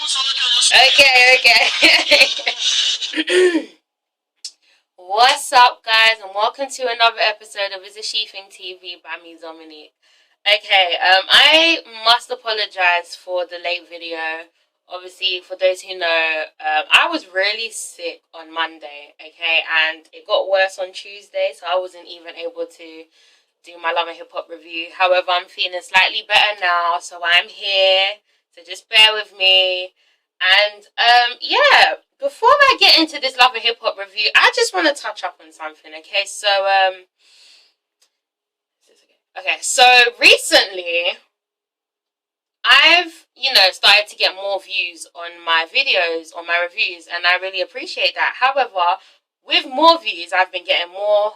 Okay. What's up, guys, and welcome to another episode of ItsASheThIngTV by me, Dominique. Okay, I must apologize for the late video. Obviously, for those who know, I was really sick on Monday, okay, and it got worse on Tuesday, so I wasn't even able to do my Love and Hip Hop review. However, I'm feeling slightly better now, so I'm here, so just bear with me. And yeah, before I get into this Love and Hip Hop review, I just want to touch up on something. Okay, so recently I've started to get more views on my videos, on my reviews, and I really appreciate that. However, with more views, I've been getting more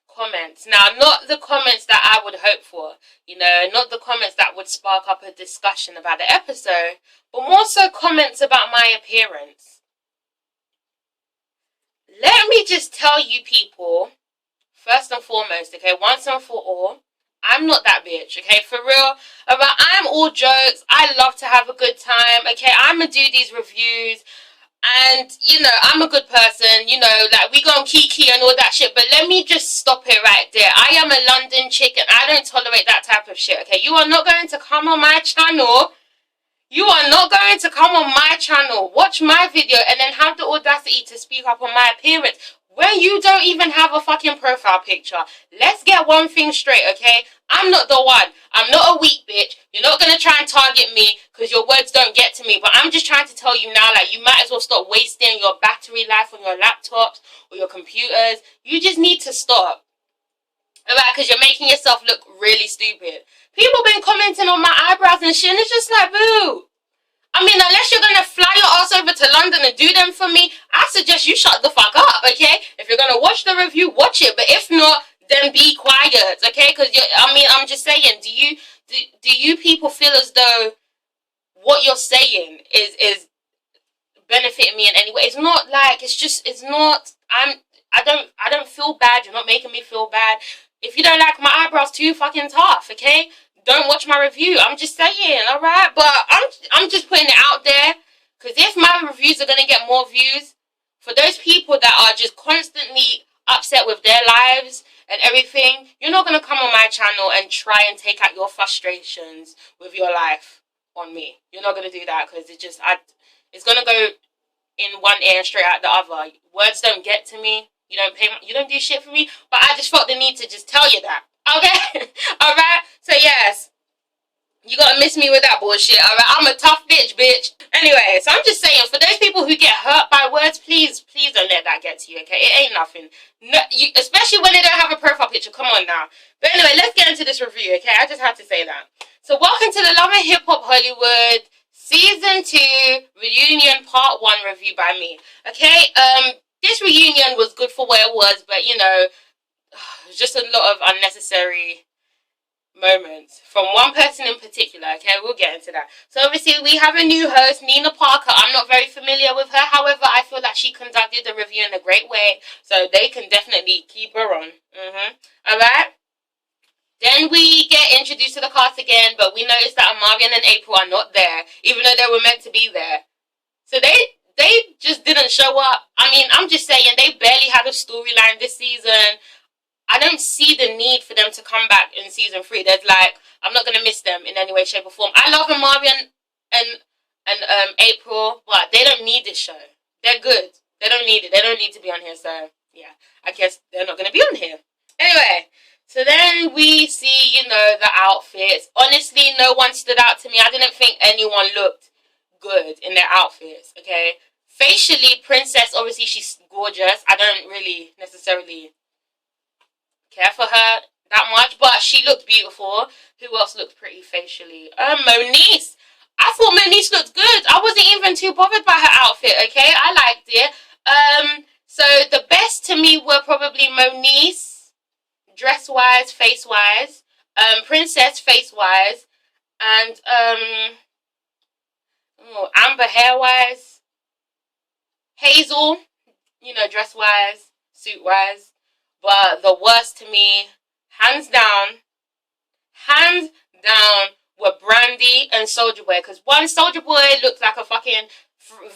comments. Now, not the comments that I would hope for, not the comments that would spark up a discussion about the episode, but more so comments about my appearance. Let me just tell you people, first and foremost, okay, once and for all, I'm not that bitch, okay, for real. I'm all jokes. I love to have a good time, okay. I'm gonna do these reviews, and I'm a good person, like we go on Kiki and all that shit, but let me just stop it right there. I am a London chick and I don't tolerate that type of shit, okay. You are not going to come on my channel. You are not going to come on my channel, watch my video, and then have the audacity to speak up on my appearance when you don't even have a fucking profile picture. Let's get one thing straight, okay? I'm not the one. I'm not a weak bitch. You're not going to try and target me because your words don't get to me. But I'm just trying to tell you now, like, you might as well stop wasting your battery life on your laptops or your computers. You just need to stop. Alright, because you're making yourself look really stupid. People been commenting on my eyebrows and shit, and it's just like, boo. I mean, unless you're going to fly your ass over to London and do them for me, I suggest you shut the fuck up, okay? If you're going to watch the review, watch it. But if not, then be quiet, okay? Because, I'm just saying, do you people feel as though what you're saying is benefiting me in any way? It's not like, it's not, I don't feel bad. You're not making me feel bad. If you don't like my eyebrows too fucking tough, okay? Don't watch my review. I'm just saying, alright? But I'm just putting it out there. Because if my reviews are going to get more views, for those people that are just constantly upset with their lives and everything, you're not going to come on my channel and try and take out your frustrations with your life on me. You're not going to do that because it's going to go in one ear and straight out the other. Words don't get to me. You don't do shit for me. But I just felt the need to just tell you that. Okay? Alright? So yes, you gotta miss me with that bullshit. Alright? I'm a tough bitch. Anyway, so I'm just saying, for those people who get hurt by words, please don't let that get to you, okay? It ain't nothing. No, especially when they don't have a profile picture. Come on now. But anyway, let's get into this review, okay? I just had to say that. So welcome to the Love and Hip Hop Hollywood Season 2 Reunion Part 1 review by me. Okay? This reunion was good for what it was, but just a lot of unnecessary moments from one person in particular. Okay, we'll get into that. So obviously we have a new host, Nina Parker. I'm not very familiar with her. However, I feel that she conducted the review in a great way, so they can definitely keep her on. Alright. Then we get introduced to the cast again, but we notice that Amarian and April are not there, even though they were meant to be there. So they just didn't show up. I mean, I'm just saying, they barely had a storyline this season. I don't see the need for them to come back in season 3. There's I'm not gonna miss them in any way, shape, or form. I love Amarian and April, but they don't need this show. They're good. They don't need it. They don't need to be on here. So yeah, I guess they're not gonna be on here. Anyway, so then we see the outfits. Honestly, no one stood out to me. I didn't think anyone looked good in their outfits. Okay, facially, Princess, obviously she's gorgeous. I don't really necessarily care for her that much, but she looked beautiful. Who else looked pretty facially? Moniece. I thought Moniece looked good. I wasn't even too bothered by her outfit, okay? I liked it. So the best to me were probably Moniece, dress-wise, face-wise, Princess, face-wise, and Amber, hair-wise, Hazel, dress-wise, suit-wise. But the worst to me, hands down, were Brandon Brandy and Soldier Boy. Because one, Soldier Boy looked like a fucking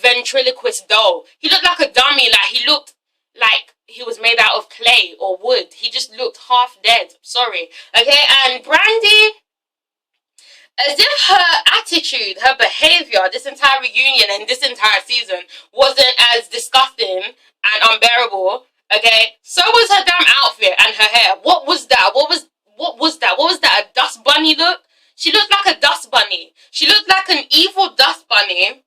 ventriloquist doll. He looked like a dummy. Like, he looked like he was made out of clay or wood. He just looked half dead. Sorry. Okay, and Brandy, as if her attitude, her behavior, this entire reunion and this entire season wasn't as disgusting and unbearable. Okay, so was her damn outfit and her hair. What was that? What was that? What was that? A dust bunny look? She looked like a dust bunny. She looked like an evil dust bunny.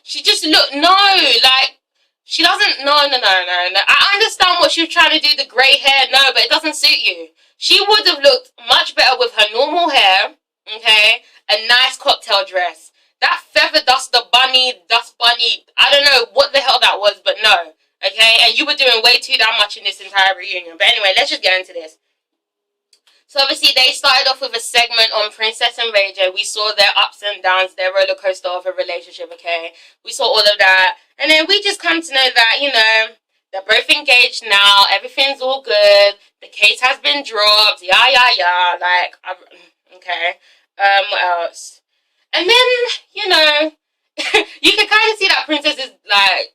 She just looked, no, like, she doesn't, no. I understand what she was trying to do, the grey hair, no, but it doesn't suit you. She would have looked much better with her normal hair, okay, a nice cocktail dress. That feather duster bunny, dust bunny, I don't know what the hell that was, but no, okay, and you were doing way too damn much in this entire reunion. But anyway, let's just get into this. So obviously they started off with a segment on Princess and Ray J. We saw their ups and downs, their roller coaster of a relationship, okay? We saw all of that. And then we just come to know that, you know, they're both engaged now. Everything's all good. The case has been dropped. Yeah. Like, okay. What else? And then, you know, you can kind of see that Princess is like,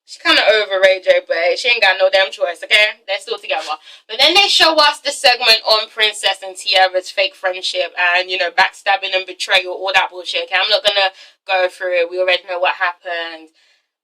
she's kind of over Ray J, but she ain't got no damn choice, okay? They're still together. But then they show us the segment on Princess and Tiara's fake friendship and, you know, backstabbing and betrayal, all that bullshit, okay? I'm not gonna go through it. We already know what happened.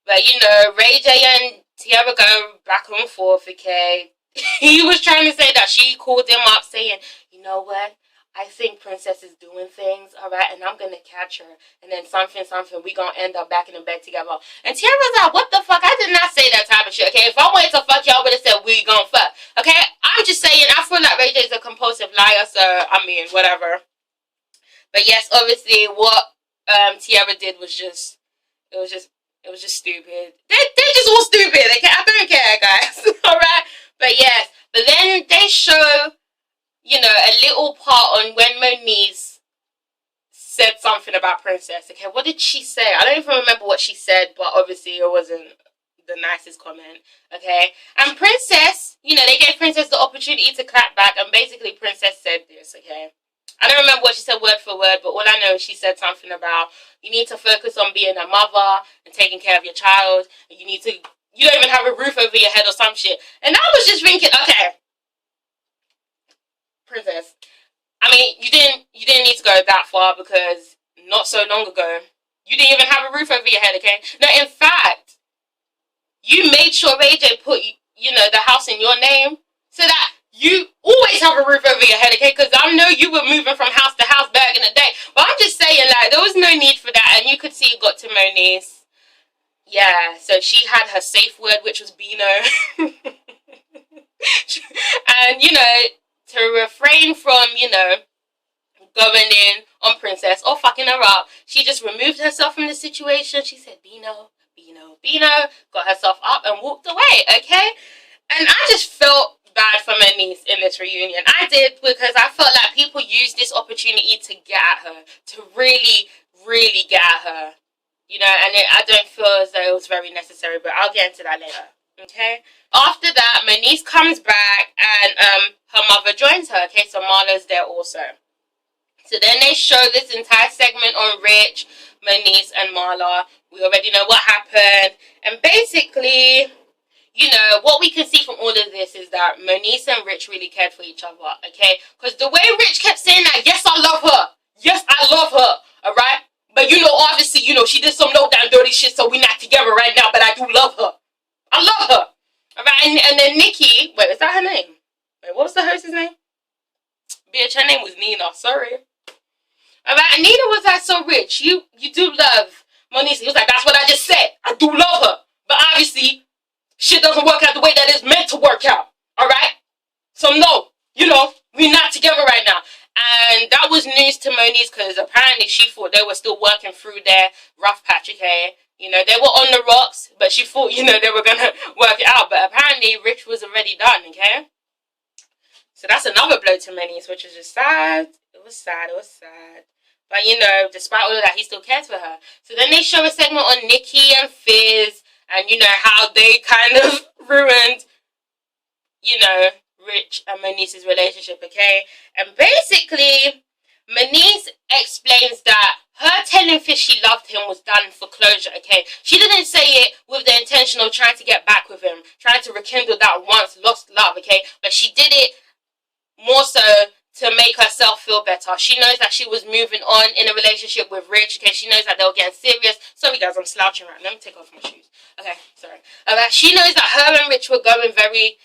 But, you know, Ray J and Tiara go back and forth, okay? He was trying to say that she called him up saying, you know what? I think Princess is doing things, alright, and I'm gonna catch her. And then something, we gonna end up back in the bed together. And Tiara's like, what the fuck? I did not say that type of shit, okay? If I wanted to fuck, y'all would have said, we gonna fuck, okay? I'm just saying, I feel like Ray J is a compulsive liar, so, I mean, whatever. But yes, obviously, what Tiara did was just, it was just stupid. They're just all stupid, okay? I don't care, guys, alright? But yes, but then they show, you know, a little part on when Moniece said something about Princess. Okay, what did she say? I don't even remember what she said, but obviously it wasn't the nicest comment. Okay, and Princess, you know, they gave Princess the opportunity to clap back, and basically Princess said this. Okay, I don't remember what she said word for word, but all I know is she said something about you need to focus on being a mother and taking care of your child, and you don't even have a roof over your head or some shit. And I was just thinking, okay, Princess, I mean, you didn't need to go that far, because not so long ago you didn't even have a roof over your head, okay? No, in fact, you made sure Ray J put, you know, the house in your name so that you always have a roof over your head, okay? Because I know you were moving from house to house back in the day, but I'm just saying, like, there was no need for that. And you could see it got to Moniece. Yeah, so she had her safe word, which was Bino. And, you know, to refrain from, you know, going in on Princess or fucking her up, she just removed herself from the situation. She said, Bino, got herself up and walked away, okay? And I just felt bad for Moniece in this reunion. I did, because I felt like people used this opportunity to get at her, to really, really get at her. You know, and I don't feel as though it was very necessary, but I'll get into that later. Okay. After that, Moniece comes back and her mother joins her. Okay, so Marla's there also. So then they show this entire segment on Rich, Moniece, and Marla. We already know what happened. And basically, you know, what we can see from all of this is that Moniece and Rich really cared for each other. Okay, because the way Rich kept saying that, yes, I love her. Yes, I love her. Alright. But, you know, obviously, you know, she did some low down dirty shit, so we're not together right now, but I do love her. I love her. Alright, and then Nikki, wait, is that her name? Wait, what was the host's name? Bitch, her name was Nina, sorry. Alright, and Nina was like, so Rich, you do love Moniece. He was like, that's what I just said. I do love her. But obviously, shit doesn't work out the way that it's meant to work out. Alright? So no, you know, we're not together right now. And that was news to Moniece, because apparently she thought they were still working through their rough patch, okay? You know, they were on the rocks, but she thought, you know, they were going to work it out. But apparently Rich was already done, okay? So that's another blow to Moniece, which is just sad. It was sad. But, you know, despite all of that, he still cares for her. So then they show a segment on Nikki and Fizz, and, you know, how they kind of ruined, you know, Rich and Moniece's relationship, okay? And basically, Moniece explains that her telling Fizz she loved him was done for closure, okay? She didn't say it with the intention of trying to get back with him, trying to rekindle that once lost love, okay? But she did it more so to make herself feel better. She knows that she was moving on in a relationship with Rich, okay? She knows that they were getting serious. Sorry guys, I'm slouching right now. Let me take off my shoes. Okay, sorry. She knows that her and Rich were going very,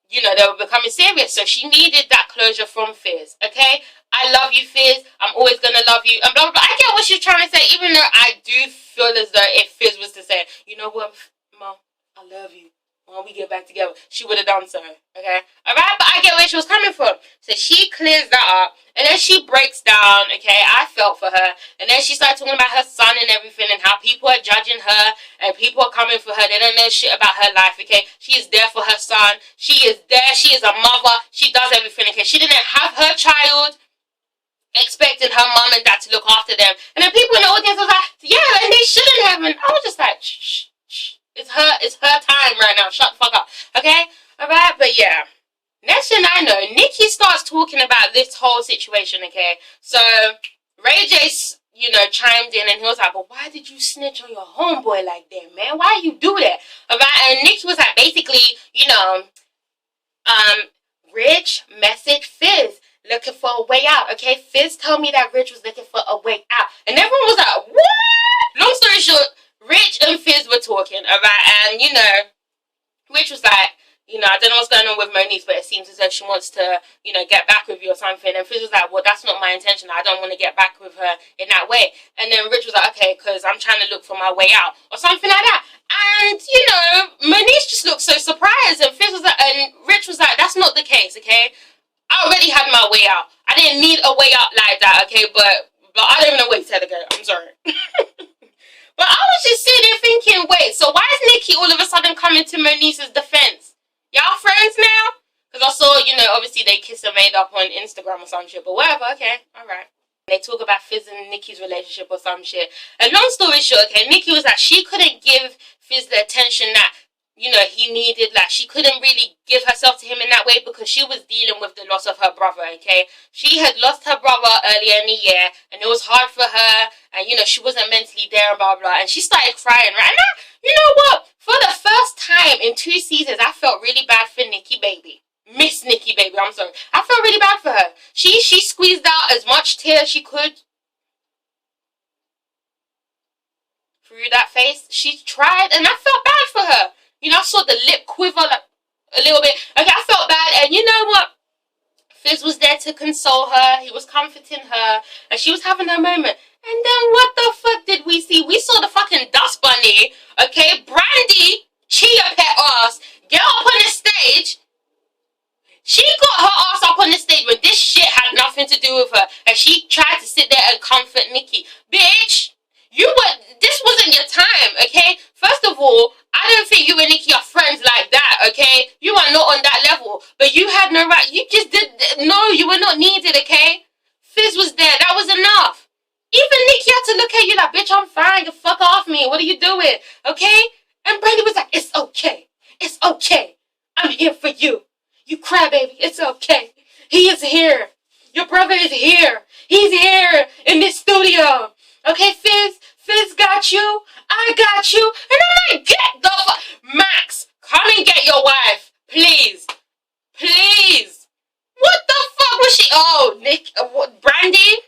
you know, they were becoming serious. So she needed that closure from Fizz, okay? I love you, Fizz. I'm always going to love you. And blah, blah, blah. I get what she's trying to say, even though I do feel as though if Fizz was to say, you know what, Mom, I love you. When we get back together, she would have done so, okay? Alright, but I get where she was coming from. So she clears that up, and then she breaks down, okay? I felt for her. And then she started talking about her son and everything, and how people are judging her, and people are coming for her. They don't know shit about her life, okay? She is there for her son. She is there. She is a mother. She does everything, okay? She didn't have her child expecting her mom and dad to look after them. And then people in the audience was like, yeah, and they shouldn't have. And I was just like, shh, shh. It's her time right now. Shut the fuck up. Okay? Alright, but yeah. Next thing I know, Nikki starts talking about this whole situation, okay? So, Ray J, you know, chimed in and he was like, but why did you snitch on your homeboy like that, man? Why you do that? Alright, and Nikki was like, basically, you know, Rich messaged Fizz looking for a way out, okay? Fizz told me that Rich was looking for a way out. And everyone was like, what? Long story short, Rich and Fizz were talking, alright, and, you know, Rich was like, you know, I don't know what's going on with Moniece, but it seems as though she wants to, you know, get back with you or something. And Fizz was like, well, that's not my intention. I don't want to get back with her in that way. And then Rich was like, okay, because I'm trying to look for my way out or something like that. And, you know, Moniece just looked so surprised. And Fizz was like, and Rich was like, that's not the case, okay? I already had my way out. I didn't need a way out like that, okay? But I don't even know what he said again. I'm sorry. But I was just sitting there thinking, wait, so why is Nikki all of a sudden coming to Moniece's defense? Y'all friends now? Because I saw, you know, obviously they kissed and made up on Instagram or some shit, but whatever, okay, alright. They talk about Fizz and Nikki's relationship or some shit. And long story short, okay, Nikki was like, she couldn't give Fizz the attention that, you know, he needed. Like, she couldn't really give herself to him in that way because she was dealing with the loss of her brother, okay? She had lost her brother earlier in the year, and it was hard for her, and, you know, she wasn't mentally there, and blah, blah, and she started crying, right? And you know what? For the first time in 2 seasons, I felt really bad for Nikki, baby. Miss Nikki, baby, I'm sorry. I felt really bad for her. She squeezed out as much tears as she could through that face. She tried, and I felt bad for her. You know, I saw the lip quiver like a little bit. Okay, I felt bad, and you know what? Fizz was there to console her. He was comforting her, and she was having her moment. And then what the fuck did we see? We saw the fucking dust bunny, okay? Brandy, Chia pet ass, get up on the stage. She got her ass up on the stage when this shit had nothing to do with her, and she tried to sit there and comfort Nikki. Bitch, this wasn't your time, okay? First of all, I don't think you and Nikki are friends like that, okay? You are not on that level. But you had no right. You just did. No, you were not needed, okay? Fizz was there. That was enough. Even Nikki had to look at you like, bitch, I'm fine. You fuck off me. What are you doing? Okay? And Brandy was like, it's okay. It's okay. I'm here for you. You cry, baby. It's okay. He is here. Your brother is here. He's here in this studio. Okay, Fizz got you. I got you. And I'm like, get the fuck. Max, come and get your wife. Please. Please. What the fuck was she? Oh, Brandy?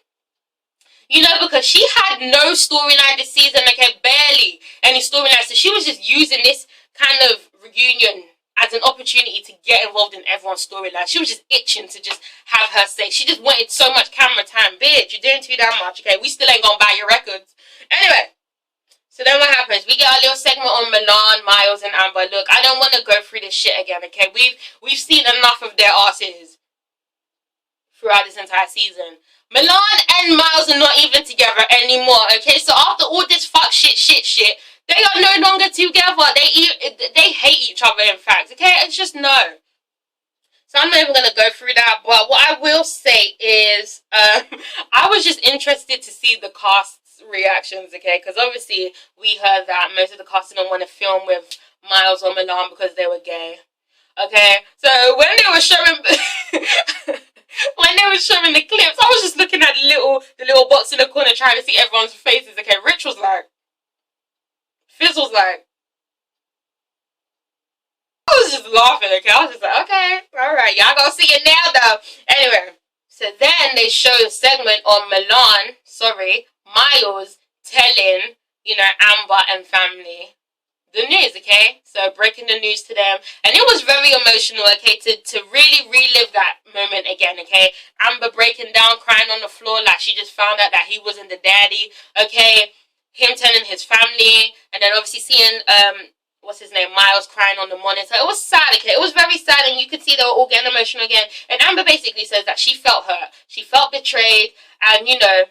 You know, because she had no storyline this season. Okay, barely any storyline. So she was just using this kind of reunion as an opportunity to get involved in everyone's storyline. She was just itching to just have her say. She just wanted so much camera time. Bitch, you're doing too damn much, okay? We still ain't gonna buy your records. Anyway, so then what happens? We get our little segment on Milan, Miles, and Amber. Look, I don't want to go through this shit again, okay? We've seen enough of their asses throughout this entire season. Milan and Miles are not even together anymore, okay? So after all this fuck shit, they are no longer together. They hate each other, in fact, okay? It's just no. So I'm not even going to go through that. But what I will say is, I was just interested to see the cast's reactions, okay? Because obviously we heard that most of the cast didn't want to film with Miles or Milan because they were gay. Okay? So when they were showing... when they were showing the clips, I was just looking at little little box in the corner trying to see everyone's faces. Okay, Rich was like, Fizz was like, I was just laughing. Okay, I was just like, okay, all right, y'all gonna see it now though. Anyway, so then they showed a segment on Miles telling, you know, Amber and family the news, okay? So breaking the news to them, and it was very emotional, okay, to really relive that moment again, okay? Amber breaking down, crying on the floor like she just found out that he wasn't the daddy, okay? Him telling his family, and then obviously seeing what's his name, Miles crying on the monitor. It was sad, okay? It was very sad, and you could see they were all getting emotional again. And Amber basically says that she felt hurt, she felt betrayed, and you know,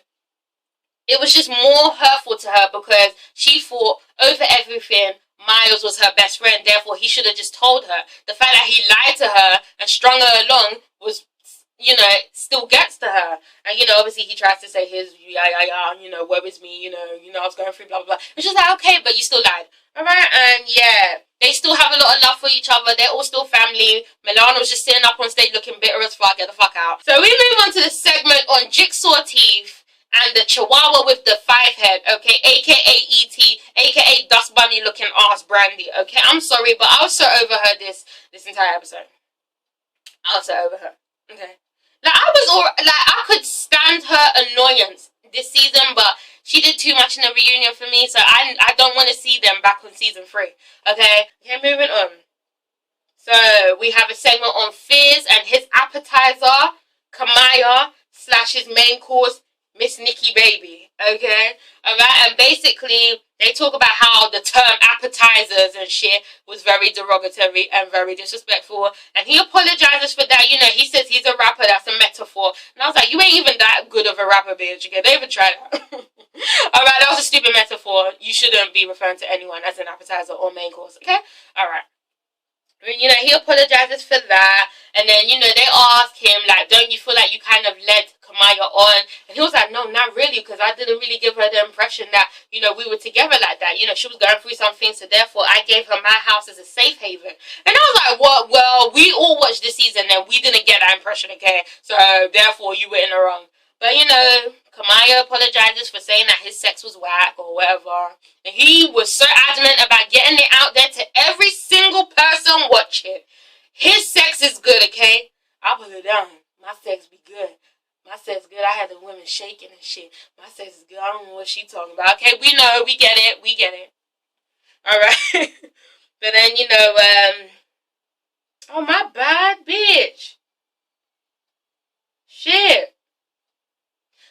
it was just more hurtful to her because she thought over everything Miles was her best friend, therefore he should have just told her. The fact that he lied to her and strung her along was, you know, still gets to her. And, you know, obviously he tries to say his, you know, woe is me, you know, I was going through blah, blah, blah. It's just like, okay, but you still lied. Alright, and yeah, they still have a lot of love for each other. They're all still family. Milan was just sitting up on stage looking bitter as fuck. Get the fuck out. So we move on to the segment on Jigsaw Teeth and the Chihuahua with the 5 head, okay, aka E.T., aka Dust Bunny looking ass Brandy, okay? I'm sorry, but I was so over her this entire episode. I was so over her, okay? Like, I could stand her annoyance this season, but she did too much in the reunion for me, so I don't want to see them back on season 3, okay? Okay, moving on. So, we have a segment on Fizz and his appetizer, Kamaya, / his main course, Miss Nikki Baby, okay? Alright, and basically, they talk about how the term appetizers and shit was very derogatory and very disrespectful, and he apologizes for that. You know, he says he's a rapper, that's a metaphor, and I was like, you ain't even that good of a rapper, bitch, okay? They even tried that. Alright, that was a stupid metaphor. You shouldn't be referring to anyone as an appetizer or main course, okay? Alright. You know, he apologizes for that, and then, you know, they ask him, like, don't you feel like you kind of led Kamaya on? And he was like, no, not really, because I didn't really give her the impression that, you know, we were together like that. You know, she was going through some things, so therefore I gave her my house as a safe haven. And I was like, what? Well, we all watched this season, and we didn't get that impression, okay? So, therefore, you were in the wrong. But, you know, Kamaya apologizes for saying that his sex was whack or whatever. And he was so adamant about getting it out there to every single person watching. His sex is good, okay? I'll put it down. My sex be good. My sex good. I had the women shaking and shit. My sex is good. I don't know what she talking about. Okay, we know. We get it. We get it. Alright. But then, you know, oh, my bad, bitch. Shit.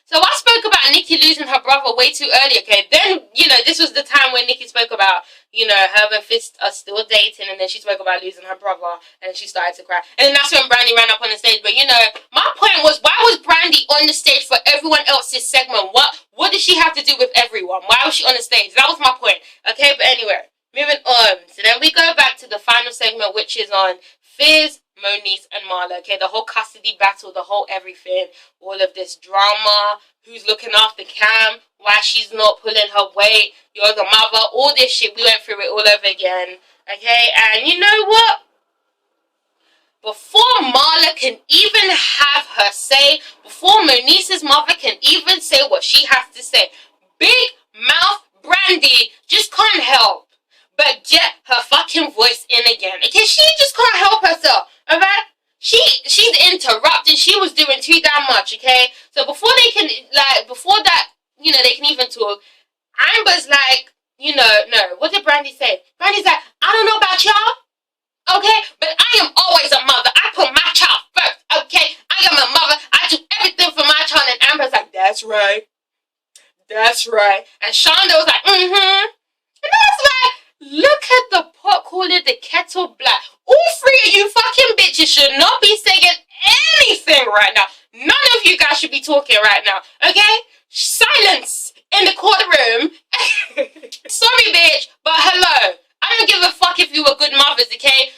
So I spoke about Nikki losing her brother way too early, okay? Then, you know, this was the time when Nikki spoke about, you know, her and Fizz are still dating, and then she spoke about losing her brother, and she started to cry. And then that's when Brandy ran up on the stage. But, you know, my point was, why was Brandy on the stage for everyone else's segment? What did she have to do with everyone? Why was she on the stage? That was my point, okay? But anyway, moving on. So then we go back to the final segment, which is on Fizz, Moniece and Marla, okay? The whole custody battle, the whole everything, all of this drama, who's looking after Cam, why she's not pulling her weight, you're the mother, all this shit. We went through it all over again, okay? And you know what? Before Marla can even have her say, before Moniece's mother can even say what she has to say, big mouth Brandy just can't help but get her fucking voice in again. Okay, she just can't help herself, alright? She's interrupting. She was doing too damn much, okay? So before they can, like, before that, you know, they can even talk, Amber's like, you know, no, what did Brandy say? Brandy's like, I don't know about y'all, okay? But I am always a mother. I put my child first, okay? I am a mother. I do everything for my child. And Amber's like, that's right. That's right. And Shonda was like, mm-hmm. And I was like, look at the pot calling the kettle black. All 3 of you fucking bitches should not be saying anything right now. None of you guys should be talking right now, okay? Silence in the courtroom. Sorry, bitch, but hello. I don't give a fuck if you were good mothers, okay?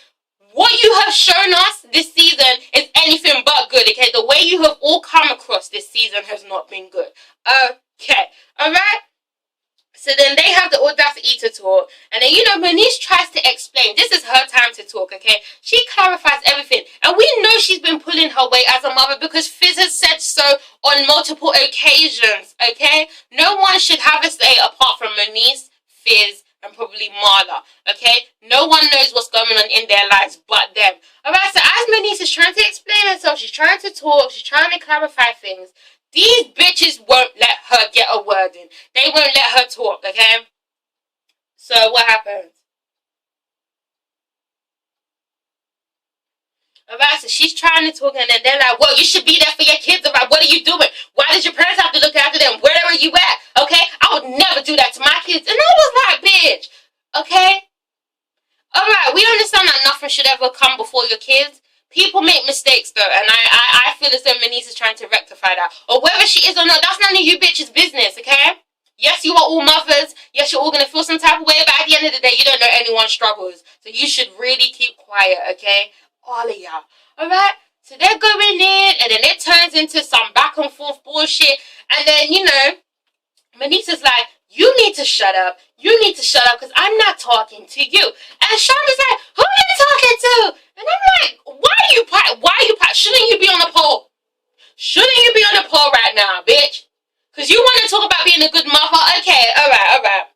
What you have shown us this season is anything but good, okay? The way you have all come across this season has not been good. Okay, alright? So then they have the audacity to talk. And then, you know, Moniece tries to explain. This is her time to talk, okay? She clarifies everything. And we know she's been pulling her weight as a mother because Fizz has said so on multiple occasions, okay? No one should have a say apart from Moniece, Fizz, and probably Marla, okay? No one knows what's going on in their lives but them. Alright, so as Moniece is trying to explain herself, she's trying to talk, she's trying to clarify things, these bitches won't let her get a word in. They won't let her talk, okay? So what happens? Alright, so she's trying to talk and then they're like, well, you should be there for your kids. Alright, what are you doing? Why did your parents have to look after them? Where are you at? Okay? I would never do that to my kids. And I was like, bitch. Okay? Alright, we understand that nothing should ever come before your kids. People make mistakes though, and I feel as though Moniece is trying to rectify that. Or whether she is or not, that's none of you bitches' business, okay? Yes, you are all mothers. Yes, you're all going to feel some type of way, but at the end of the day, you don't know anyone's struggles. So you should really keep quiet, okay? All of y'all. Alright? So they're going in, and then it turns into some back and forth bullshit. And then, you know, Moniece is like, you need to shut up. You need to shut up because I'm not talking to you. And Sean is like, who are you talking to? And I'm like, why are you shouldn't you be on the pole? Shouldn't you be on the pole right now, bitch? Because you want to talk about being a good mother? Okay, alright.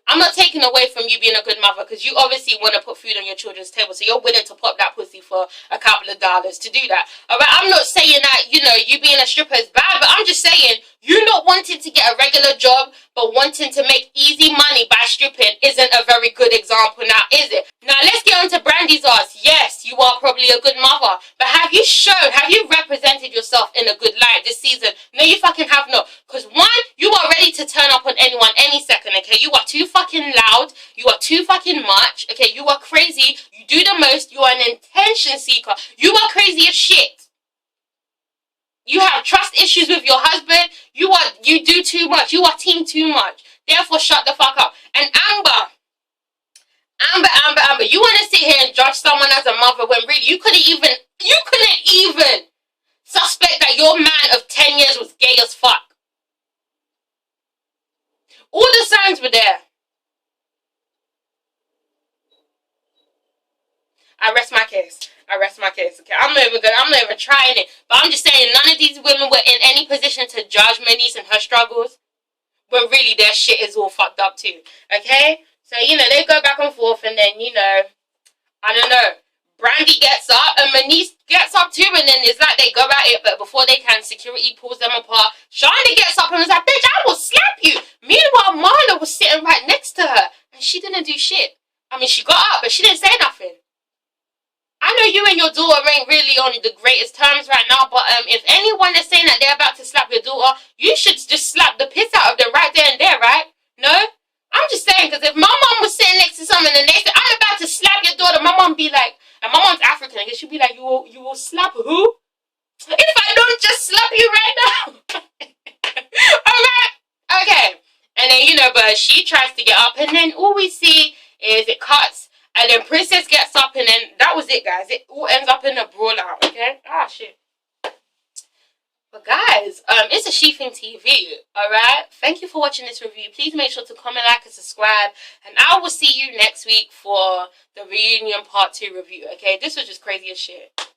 I'm not taking away from you being a good mother because you obviously want to put food on your children's table. So you're willing to pop that pussy for a couple of dollars to do that. Alright, I'm not saying that, you know, you being a stripper is bad. But I'm just saying, you not wanting to get a regular job but wanting to make easy money by stripping isn't a very good example now, is it? Now, let's get on to Brandy's ass. Yes, you are probably a good mother. But have you represented yourself in a good light this season? No, you fucking have not. Because one, you are ready to turn up on anyone any second, okay? You are too fucking loud. You are too fucking much, okay? You are crazy. You do the most. You are an attention seeker. You are crazy as shit. You have trust issues with your husband. You do too much. You are team too much. Therefore, shut the fuck up. And Amber, you want to sit here and judge someone as a mother when really you couldn't even suspect that your man of 10 years was gay as fuck. All the signs were there. I rest my case, okay? I'm not even trying it. But I'm just saying, none of these women were in any position to judge Moniece and her struggles when really their shit is all fucked up too, okay? So, you know, they go back and forth and then, you know, I don't know. Brandy gets up and Moniece gets up too, and then it's like they go at it, but before they can, security pulls them apart. Shani gets up and was like, bitch, I will slap you. Meanwhile, Marla was sitting right next to her and she didn't do shit. I mean, she got up, but she didn't say nothing. I know you and your daughter ain't really on the greatest terms right now, but if anyone is saying that they're about to slap your daughter, you should just slap the piss out of them right there and there, right? No? I'm just saying, because if my mom was sitting next to someone and they said, I'm about to slap your daughter, my mom be like, and my mom's African, I guess she'd be like, you will slap who? If I don't just slap you right now. Alright? Okay. And then, you know, but she tries to get up, and then all we see is it cuts. And then Princess gets up, and then that was it, guys. It all ends up in a brawl out, okay? Ah, shit. But guys, it's ItsASheThIngTV, alright? Thank you for watching this review. Please make sure to comment, like, and subscribe. And I will see you next week for the reunion part 2 review, okay? This was just crazy as shit.